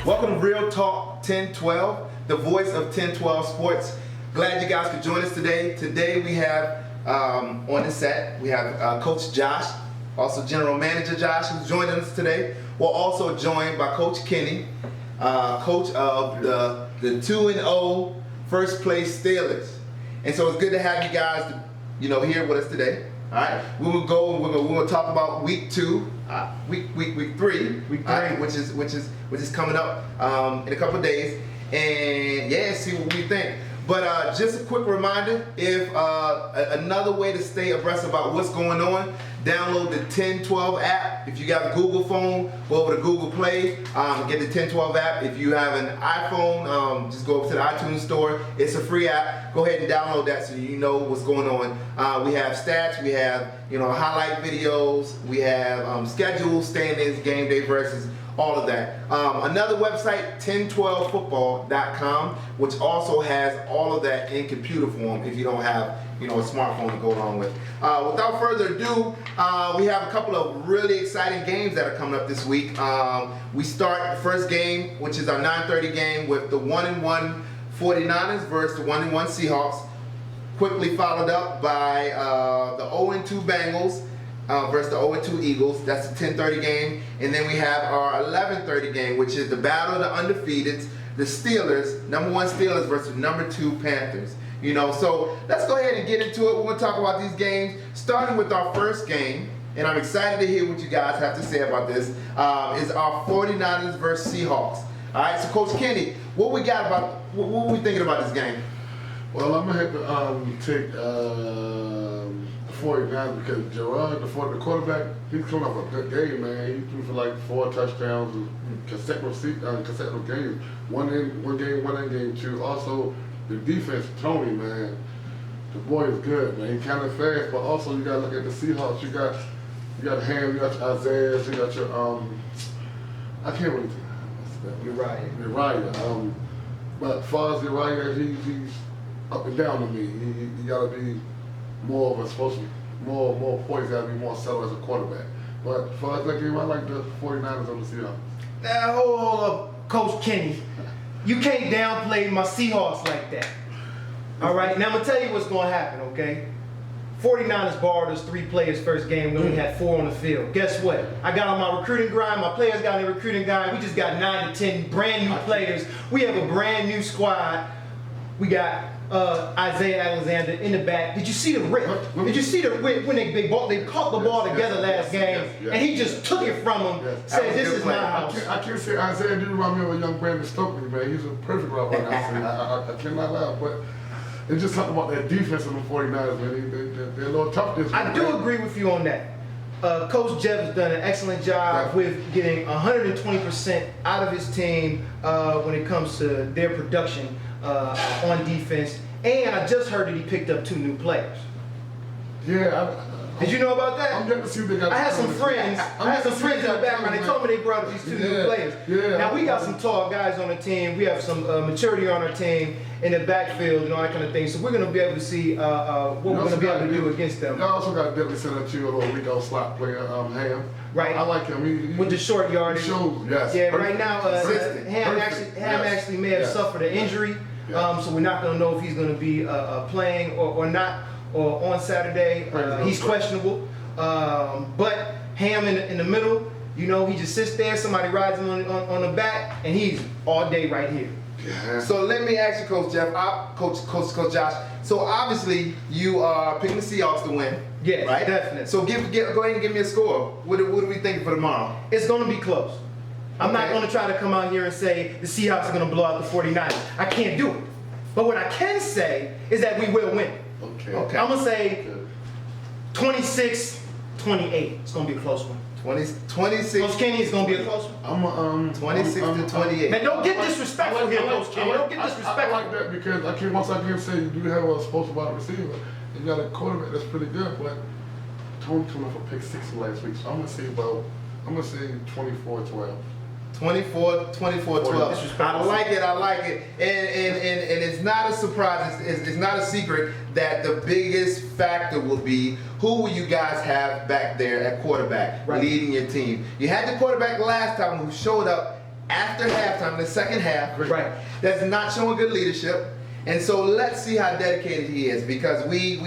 Welcome to Real Talk 1012, the voice of 1012 Sports. Glad you guys could join us today. Today we have on the set, we have Coach Josh, also General Manager Josh, who's joining us today. We're also joined by Coach Kenny, coach of the 2-0 first place Steelers. And so it's good to have you guys here with us today. All right, we will go and we're gonna talk about week 2, week 3, which is coming up in a couple of days, and see what we think. But just a quick reminder, if another way to stay abreast about what's going on, download the 1012 app. If you got a Google phone, go over to Google Play, get the 1012 app. If you have an iPhone, just go up to the iTunes store. It's a free app. Go ahead and download that so you know what's going on. We have stats, we have highlight videos, we have schedules, standings, game day versus, all of that. Another website, 1012football.com, which also has all of that in computer form if you don't have a smartphone to go along with. Without further ado, we have a couple of really exciting games that are coming up this week. We start the first game, which is our 9:30 game, with the 1-1 49ers versus the 1-1 Seahawks, quickly followed up by the 0-2 Bengals versus the 0-2 Eagles. That's the 10:30 game. And then we have our 11:30 game, which is the battle of the undefeateds, the Steelers, number 1 Steelers versus number 2 Panthers. So let's go ahead and get into it. We're going to talk about these games, starting with our first game. And I'm excited to hear what you guys have to say about this. Is our 49ers versus Seahawks. All right, so Coach Kenny, what we thinking about this game? Well, I'm going to have to take the 49ers because Gerard, the quarterback, he's coming off a good game, man. He threw for like 4 touchdowns in consecutive games. One in game 2. Also, the defense, Tony, man, the boy is good, man. He's kind of fast, but also you got to look at the Seahawks. You got Ham, you got your Isaiah, you got your I can't really think. Uriah. But as far as Uriah, he's up and down to me. He got to be more of a more poised, got to be more settled as a quarterback. But as far as that game, I like the 49ers on the Seahawks. Now, hold up, Coach Kenny. You can't downplay my Seahawks like that. All right, now I'm going to tell you what's going to happen, okay? 49ers borrowed us 3 players first game. We only had 4 on the field. Guess what? I got on my recruiting grind. My players got on the recruiting grind. We just got 9 to 10 brand new players. We have a brand new squad. We got Isaiah Alexander in the back. Did you see the rip? Did you see the rip when they caught the ball together last game, and he just took it from him, said, "This is my house." I can't say Isaiah didn't remind me of a young Brandon Stokely, man. He's a perfect route runner. I cannot lie, but it's just something about that defense of the 49ers, man. They're a little tough this week. I do agree with you on that. Coach Jeff has done an excellent job with getting 120% out of his team when it comes to their production on defense. And I just heard that he picked up 2 new players. Yeah. Did you know about that? I'm getting to see what they got. I had some friends in the background. They told me they brought up these 2 new players. Yeah. Now we got some tall guys on the team. We have some maturity on our team in the backfield and all that kind of thing. So we're going to be able to see what we're going to be able to do against them. I also got Deadly Center too, a little Rico slot player, Ham. Right. I like him. With the short yardage. Shows, yes. Yeah. Perfect. Right now, Ham actually may have suffered an injury. So we're not going to know if he's going to be playing or not or on Saturday. He's questionable. But Ham in the middle, he just sits there. Somebody rides him on the back, and he's all day right here. Yeah. So let me ask you, Coach Jeff, Coach Josh. So obviously you are picking the Seahawks to win. Yes, right? Definitely. So go ahead and give me a score. What are we thinking for tomorrow? It's going to be close. I'm not going to try to come out here and say the Seahawks are going to blow out the 49ers. I can't do it. But what I can say is that we will win. Okay. I'm going to say 26-28. It's going to be a close one. 26. Coach Kenny, it's going to be a close one. I'm 26 to 28. Man, don't get disrespectful here, Coach Kenny. Don't get disrespectful. I like that because once I can say you do have a supposed wide receiver. You got a quarterback that's pretty good, but Tony coming for pick 6 last week. So I'm gonna say 24-12. 24-12. I like it. And it's not a surprise. It's not a secret that the biggest factor will be who will you guys have back there at quarterback leading your team. You had the quarterback last time who showed up after halftime, the second half, Right. that's not showing good leadership. And so let's see how dedicated he is, because we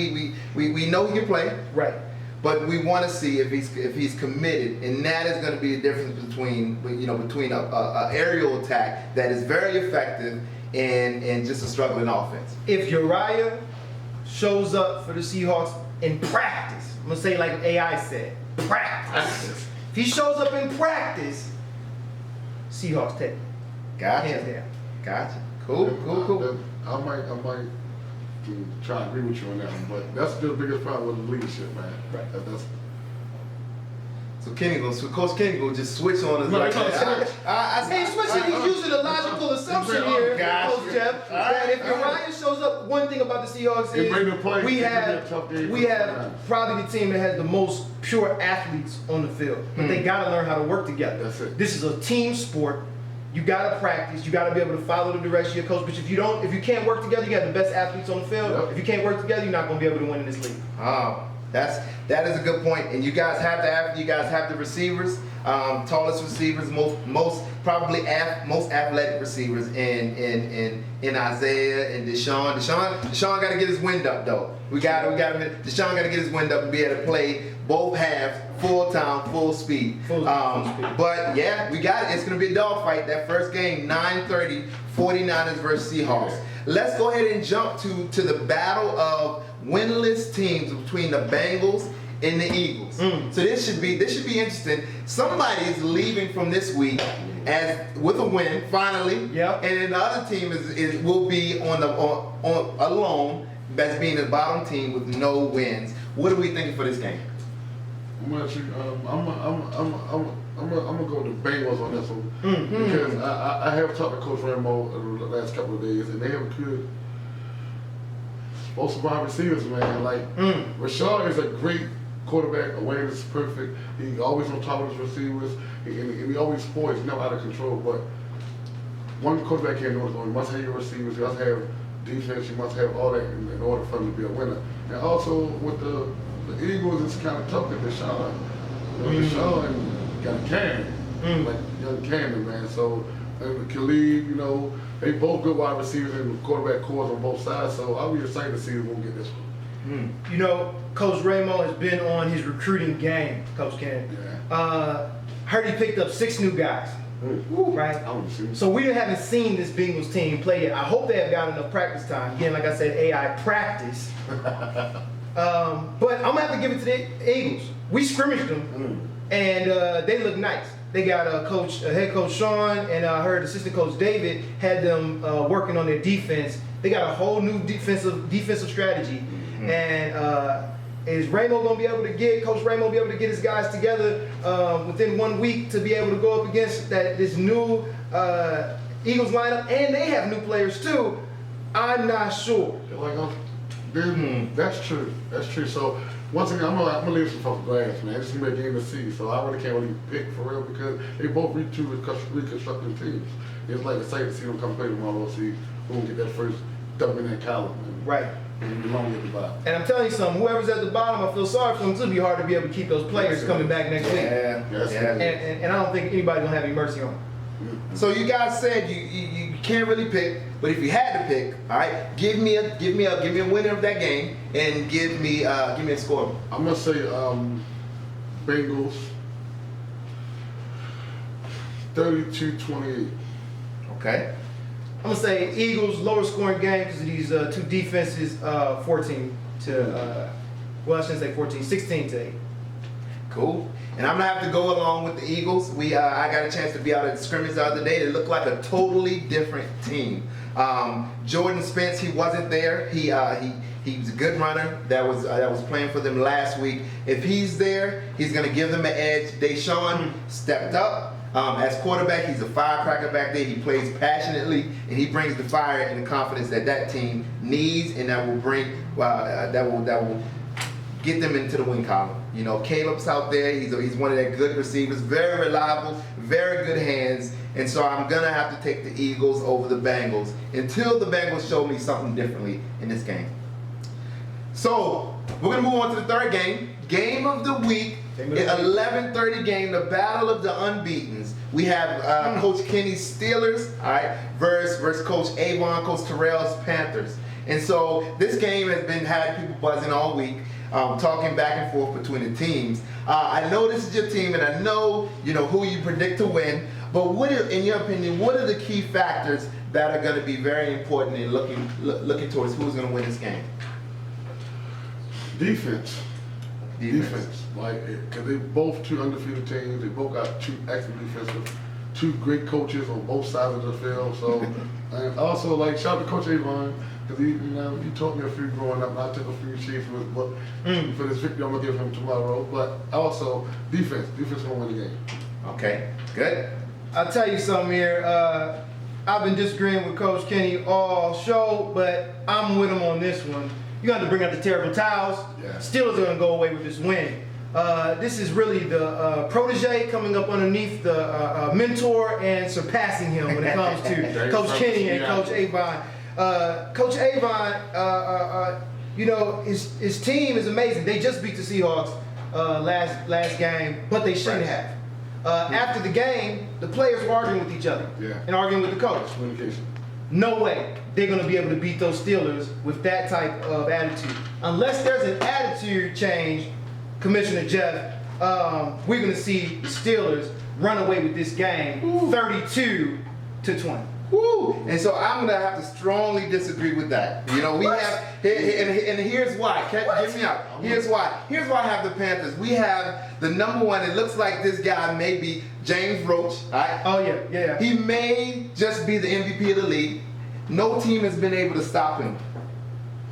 know he can play, Right. but we want to see if he's committed, and that is going to be the difference between a aerial attack that is very effective and just a struggling offense. If Uriah shows up for the Seahawks in practice, I'm gonna say like AI said, practice. If he shows up in practice, Seahawks take it. Gotcha. Hands down. Gotcha. Cool. I might try to agree with you on that one, but that's the biggest problem with leadership, man. Right. That's So Coach Kenny gonna just switch on us Right, like that. He's switching. He's using a logical assumption here, Gotcha. Coach Jeff, All right, that if all right. Uriah shows up, one thing about the Seahawks They bring the play. we It could be have a tough game we for have them. probably the team that has the most pure athletes on the field, but they got to learn how to work together. That's it. This is a team sport. You got to practice. You got to be able to follow the direction of your coach. But if you can't work together, you got the best athletes on the field. Yep. If you can't work together, you're not going to be able to win in this league. That is a good point. And you guys have the receivers, tallest receivers, most athletic receivers in Isaiah and Deshaun. Deshaun got to get his wind up though. Deshaun got to get his wind up and be able to play both halves, full time, full speed. Full speed. But yeah, we got it. It's gonna be a dogfight. That first game, 9:30, 49ers versus Seahawks. Yeah. Let's go ahead and jump to the battle of winless teams between the Bengals and the Eagles. So this should be interesting. Somebody's leaving from this week with a win finally. Yep. And then the other team will be on alone, that's being the bottom team with no wins. What are we thinking for this game? I'm gonna go with the Bengals on this one because I have talked to Coach Ramo the last couple of days, and they have good most of our receivers, man. Like Rashad is a great quarterback. Awareness is perfect. He always on top of his receivers, and he always poised, never out of control. But one quarterback can't do what's going. You must have your receivers. You must have defense. You must have all that in order for him to be a winner. And also with the Eagles, it's kind of tough with Deshaun. Deshaun got a cannon, like young cannon, man. So Khalid, they both good wide receivers and quarterback cores on both sides. So I'll be excited to see who will get this one. Coach Ramo has been on his recruiting game, Coach Ken. Yeah. Heard he picked up 6 new guys. Right? I want to see. So we haven't seen this Bengals team play yet. I hope they have got enough practice time. Again, like I said, AI practice. But I'm gonna have to give it to the Eagles. We scrimmaged them, and they look nice. They got head coach Sean, and I heard assistant coach David had them working on their defense. They got a whole new defensive strategy, and is Ramo gonna be able to get Coach Ramo be able to get his guys together within 1 week to be able to go up against this new Eagles lineup, and they have new players too. I'm not sure. That's true. That's true. So once again, I'm gonna leave some folks glass, man. This is gonna be a game to see. So I really can't really pick for real because they both two reconstructing teams. It's like excited to see them come play tomorrow. See who will get that first W in that column. Right. And be long at the bottom. And I'm telling you something, whoever's at the bottom, I feel sorry for them. It's gonna be hard to be able to keep those players coming back next week. Yes. And I don't think anybody's gonna have any mercy on them. So you guys said you can't really pick, but if you had to pick, all right, give me a winner of that game and give me a score. I'm gonna say Bengals 32-28. Okay. I'm gonna say Eagles lower scoring game because of these two defenses, 14 to I shouldn't say 14, 16 to 8. Cool. And I'm gonna have to go along with the Eagles. I got a chance to be out at the scrimmage the other day. They look like a totally different team. Jordan Spence, he wasn't there. He was a good runner that was playing for them last week. If he's there, he's gonna give them an edge. Deshaun stepped up. As quarterback, he's a firecracker back there. He plays passionately, and he brings the fire and the confidence that team needs, and that will bring that will get them into the win column. Caleb's out there. He's one of their good receivers, very reliable, very good hands, and so I'm gonna have to take the Eagles over the Bengals until the Bengals show me something differently in this game. So We're gonna move on to the third game. Game of the week. Game of the week. 11:30 game. The battle of the unbeatens. We have Coach Kenny's Steelers, all right, versus Coach Avon, Coach Terrell's Panthers. And so this game has had people buzzing all week, talking back and forth between the teams. I know this is your team, and I know who you predict to win. But in your opinion, what are the key factors that are going to be very important in looking towards who's going to win this game? Defense. Like, because they both two undefeated teams. They both got two excellent defensive, two great coaches on both sides of the field. So, and also, like, shout out to Coach Avon, because he taught me a few growing up, and I took a few sheets for this victory I'm going to give him tomorrow. But also, defense. Defense going to win the game. Okay, good. I'll tell you something here. I've been disagreeing with Coach Kenny all show, but I'm with him on this one. You got to bring out the terrible towels. Yeah. Steelers are going to go away with this win. This is really the protege coming up underneath the mentor and surpassing him when it comes to Coach Kenny and Coach Avon. Coach Avon, his team is amazing. They just beat the Seahawks last game, but they shouldn't have. After the game, the players were arguing with each other and arguing with the coach. Communication. No way they're going to be able to beat those Steelers with that type of attitude. Unless there's an attitude change, Commissioner Jeff, we're going to see the Steelers run away with this game 32-20. Woo! And so I'm gonna have to strongly disagree with that. We have, and here's why. Get me out. Here's why. Here's why I have the Panthers. We have the number one. It looks like this guy may be James Roach. All right? Oh yeah. He may just be the MVP of the league. No team has been able to stop him.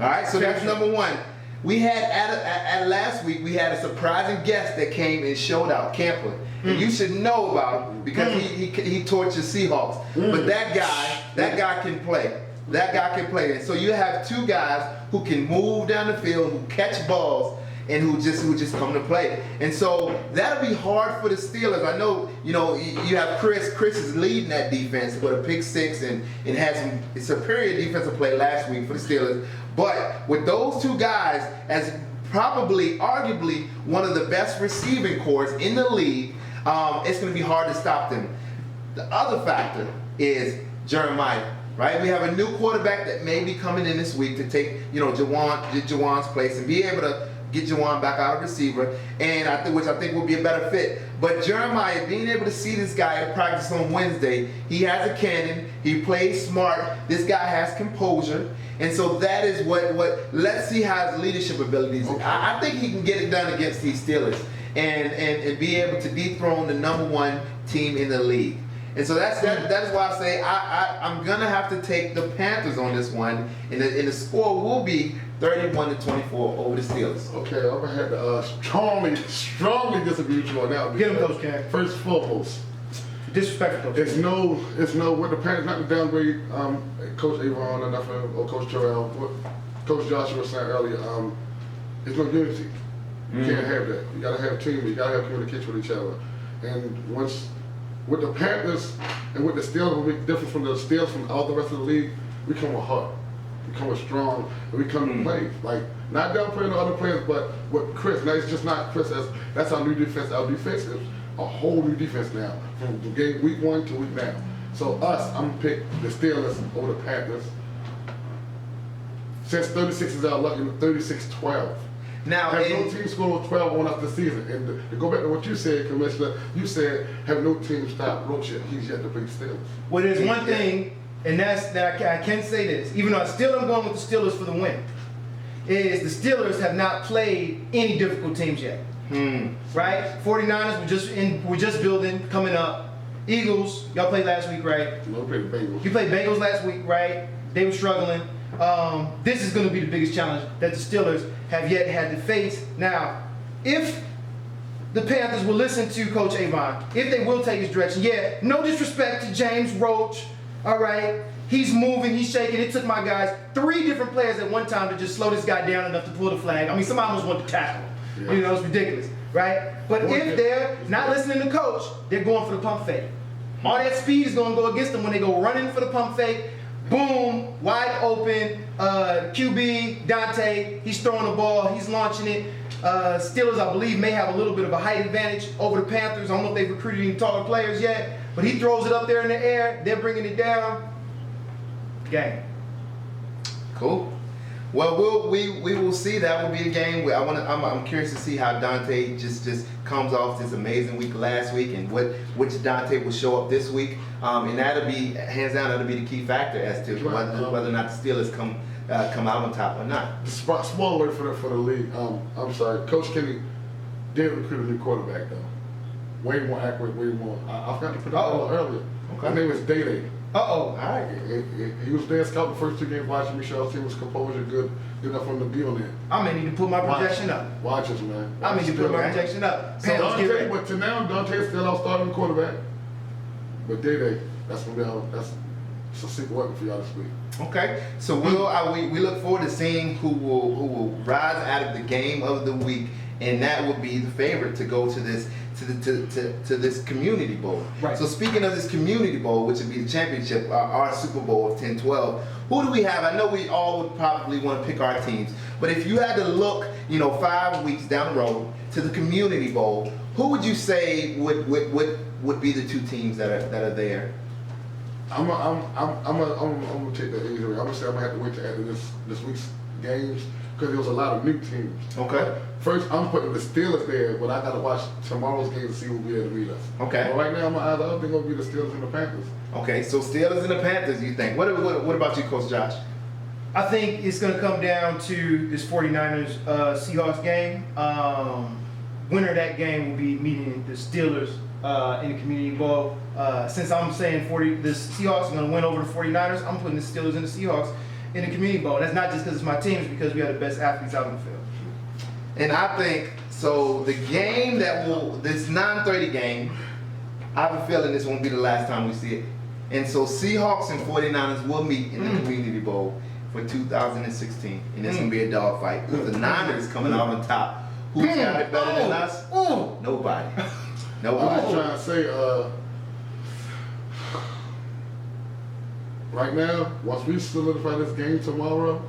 All right. So that's number one. We had at last week we had a surprising guest that came and showed out, Camper. And you should know about him because he tortured Seahawks. But that guy can play. That guy can play. And so you have two guys who can move down the field, who catch balls, and who just come to play. And so that'll be hard for the Steelers. I know, you have Chris. Chris is leading that defense with a pick six and had some superior defensive play last week for the Steelers. But with those two guys, as probably, arguably, one of the best receiving corps in the league, it's going to be hard to stop them. The other factor is Jeremiah, right? We have a new quarterback that may be coming in this week to take, Jawan's place and be able to get Jawan back out of receiver, and which I think will be a better fit. But Jeremiah, being able to see this guy at practice on Wednesday, he has a cannon, he plays smart, this guy has composure, and so that is what let's see how his leadership abilities. Okay. I think he can get it done against these Steelers and be able to dethrone the number one team in the league. And so that is why I say I'm gonna have to take the Panthers on this one, and the score will be 31-24 over the Steelers. Okay, I'm gonna have to strongly disagree with you on that one. Get him, Coach Cam. First and foremost, disrespectful, Coach. It's no with the Panthers not to downgrade Coach Avon or nothing, or Coach Terrell. What Coach Joshua was saying earlier, there's no unity. You can't have that. You gotta have team. You gotta have communication with each other. And once with the Panthers and with the Steelers, will be different from the Steelers from all the rest of the league. We come with heart. We come with strong, and we come to play. Like, not downplaying the other players, but with Chris. Now, it's just not Chris. That's our new defense. Our defense is a whole new defense now, from the game week 1 to week now. So I'm going to pick the Steelers over the Panthers. Since 36 is our lucky, 36-12. Now, have no team scored 12 on us this season. And to go back to what you said, Commissioner, you said have no team stop Roach yet. He's yet to beat Steelers. Well, there's one thing, and that's that I can say this, even though I still am going with the Steelers for the win, is the Steelers have not played any difficult teams yet. Right? 49ers we're just building, coming up. Eagles, y'all played last week, right? No, we played the Bengals. You played Bengals last week, right? They were struggling. This is going to be the biggest challenge that the Steelers have yet had to face. Now, if the Panthers will listen to Coach Avon, if they will take his direction, no disrespect to James Roach, all right? He's moving, he's shaking. It took my guys 3 different players at one time to just slow this guy down enough to pull the flag. I mean, somebody almost wanted to tackle him. Yeah. It's ridiculous, right? But if they're not listening to Coach, they're going for the pump fake. All that speed is going to go against them when they go running for the pump fake. Boom, wide open, QB, Dante, he's throwing the ball, he's launching it. Steelers, I believe, may have a little bit of a height advantage over the Panthers. I don't know if they've recruited any taller players yet, but he throws it up there in the air. They're bringing it down. Game. Cool. Well, we will see. That will be a game. I'm curious to see how Dante just comes off this amazing week last week, and which Dante will show up this week. And that'll be hands down. That'll be the key factor as to whether or not the Steelers come out on top or not. Small alert for the league. I'm sorry, Coach Kenny did recruit a new quarterback though. Way more accurate, way more. I forgot to put that on earlier. Okay. His name is Day. All All right. He was there scouting the first 2 games, watching Michelle. Team was composure good enough for him to be on there. I may need to put my projection up. Watch us, man. I may need to put my projection up. Panthers, get ready. But to now, Dante's still out starting quarterback. But Day, that's gonna be it's a secret weapon for y'all this week. Okay, so we look forward to seeing who will rise out of the game of the week, and that will be the favorite to go to this this community bowl. Right. So speaking of this community bowl, which would be the championship, our Super Bowl of 10-12, who do we have? I know we all would probably want to pick our teams, but if you had to look, 5 weeks down the road to the community bowl, who would you say would be the 2 teams that are there? I'm gonna take that easy. I'm gonna say I'm gonna have to wait to after this week's games because there was a lot of new teams. Okay. First, I'm putting the Steelers there, but I gotta watch tomorrow's game to see who'll be there to meet us. Okay. But right now, I think it'll be the Steelers and the Panthers. Okay, so Steelers and the Panthers, you think? What about you, Coach Josh? I think it's going to come down to this 49ers Seahawks game. Winner of that game will be meeting the Steelers in the Community Bowl. Since I'm saying the Seahawks are going to win over the 49ers, I'm putting the Steelers and the Seahawks in the Community Bowl. That's not just because it's my team, it's because we have the best athletes out on the field. And I think, so the game this 9:30 game, I have a feeling this won't be the last time we see it. And so Seahawks and 49ers will meet in the Community Bowl for 2016. And it's going to be a dogfight. The Niners coming out on top. Who's got it better than us? Nobody. I'm Nobody. just trying to say, right now, once we solidify this game tomorrow,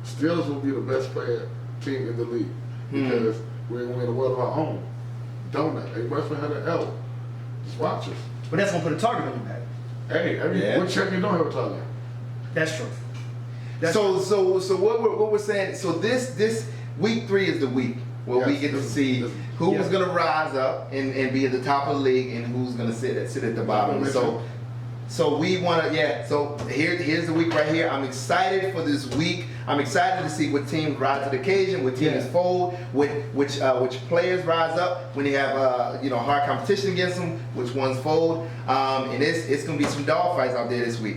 Steelers will be the best player team in the league because we're in a world of our own. Donut. Hey, Westman had an L. Just watch us. But that's going to put a target on your back. Hey, what champion don't have a target? That's true. So what we're saying, so this week 3 is the week where we get to see who's going to rise up and be at the top of the league and who's going to sit at the bottom. So we want to, so here's the week right here. I'm excited for this week. I'm excited to see what teams rise to the occasion, what teams fold, which players rise up when they have hard competition against them, which ones fold. And it's going to be some dog fights out there this week.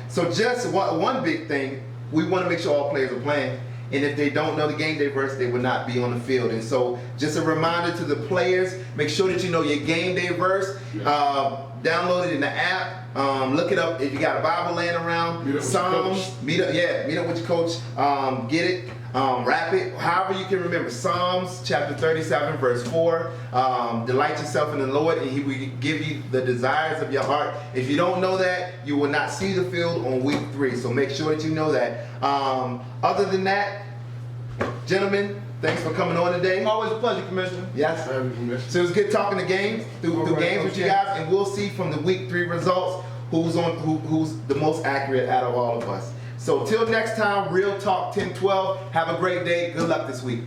So just one big thing, we want to make sure all players are playing. And if they don't know the game day verse, they will not be on the field. And so just a reminder to the players, make sure that you know your game day verse. Download it in the app. Look it up if you got a Bible laying around. Psalms. Meet up with your coach. Get it. Rap it. However you can remember. Psalms chapter 37 verse 4. Delight yourself in the Lord and He will give you the desires of your heart. If you don't know that, you will not see the field on week 3. So make sure that you know that. Other than that, gentlemen, thanks for coming on today. Always a pleasure, Commissioner. Yes. So it was good talking to games through games with you guys, and we'll see from the week 3 results who's the most accurate out of all of us. So till next time, Real Talk 10-12. Have a great day. Good luck this week.